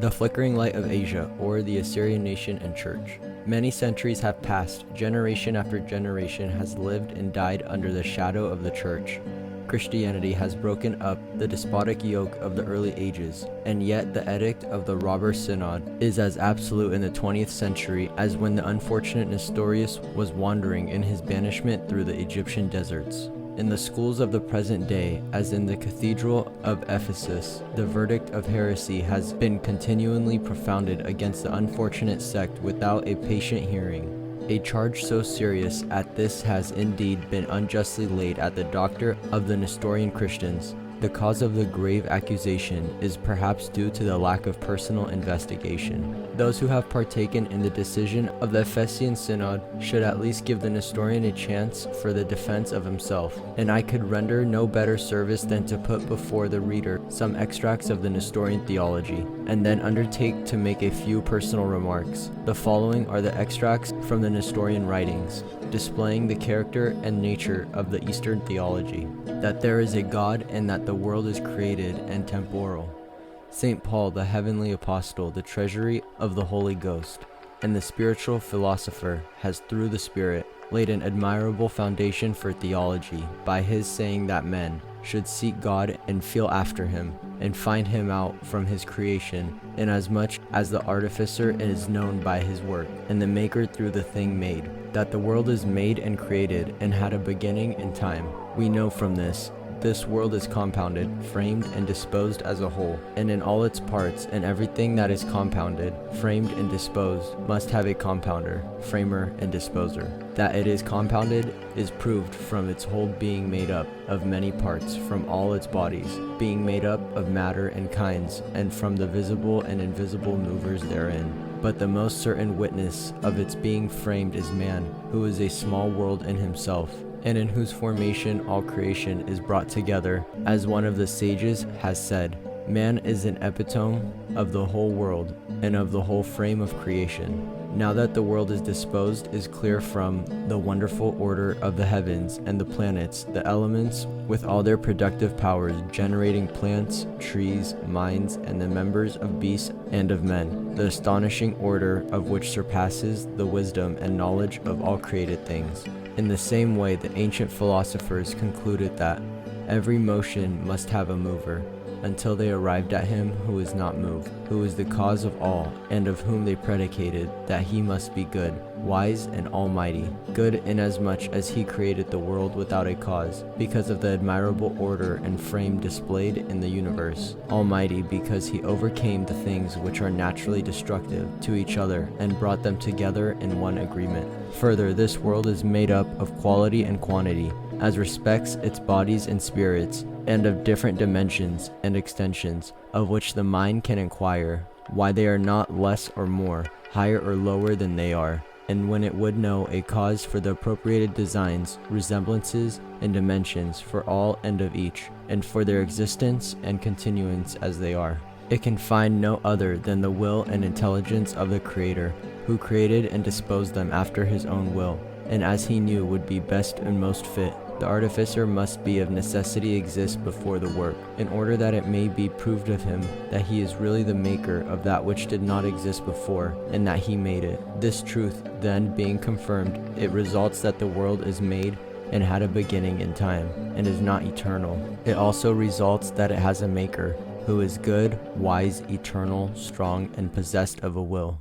The flickering light of Asia, or the Assyrian nation and church. Many centuries have passed, generation after generation has lived and died under the shadow of the church. Christianity has broken up the despotic yoke of the early ages, and yet the edict of the robber synod is as absolute in the 20th century as when the unfortunate Nestorius was wandering in his banishment through the Egyptian deserts. In the schools of the present day, as in the Cathedral of Ephesus, the verdict of heresy has been continually propounded against the unfortunate sect without a patient hearing. A charge so serious as this has indeed been unjustly laid at the doctor of the Nestorian Christians. The cause of the grave accusation is perhaps due to the lack of personal investigation. Those who have partaken in the decision of the Ephesian Synod should at least give the Nestorian a chance for the defense of himself, and I could render no better service than to put before the reader some extracts of the Nestorian Theology, and then undertake to make a few personal remarks. The following are the extracts from the Nestorian writings, displaying the character and nature of the Eastern theology, that there is a God and that the world is created and temporal. St. Paul, the heavenly apostle, the treasury of the Holy Ghost, and the spiritual philosopher, has through the Spirit laid an admirable foundation for theology by his saying that men should seek God and feel after him, and find him out from his creation, inasmuch as the artificer is known by his work, and the maker through the thing made, that the world is made and created and had a beginning in time. We know from this world is compounded, framed, and disposed as a whole, and in all its parts, and everything that is compounded, framed, and disposed must have a compounder, framer, and disposer. That it is compounded is proved from its whole being made up of many parts, from all its bodies, being made up of matter and kinds, and from the visible and invisible movers therein. But the most certain witness of its being framed is man, who is a small world in himself, and in whose formation all creation is brought together. As one of the sages has said, man is an epitome of the whole world, and of the whole frame of creation. Now that the world is disposed is clear from the wonderful order of the heavens and the planets, the elements with all their productive powers, generating plants, trees, minds, and the members of beasts and of men, the astonishing order of which surpasses the wisdom and knowledge of all created things. In the same way, the ancient philosophers concluded that every motion must have a mover, until they arrived at him who is not moved, who is the cause of all, and of whom they predicated that he must be good, wise, and almighty, good inasmuch as he created the world without a cause, because of the admirable order and frame displayed in the universe, almighty because he overcame the things which are naturally destructive to each other and brought them together in one agreement. Further, this world is made up of quality and quantity, as respects its bodies and spirits, and of different dimensions and extensions, of which the mind can inquire why they are not less or more, higher or lower than they are, and when it would know a cause for the appropriated designs, resemblances, and dimensions for all and of each, and for their existence and continuance as they are. It can find no other than the will and intelligence of the Creator, who created and disposed them after his own will, and as he knew would be best and most fit. The artificer must be of necessity exist before the work, in order that it may be proved of him that he is really the maker of that which did not exist before, and that he made it. This truth, then, being confirmed, it results that the world is made and had a beginning in time, and is not eternal. It also results that it has a maker, who is good, wise, eternal, strong, and possessed of a will.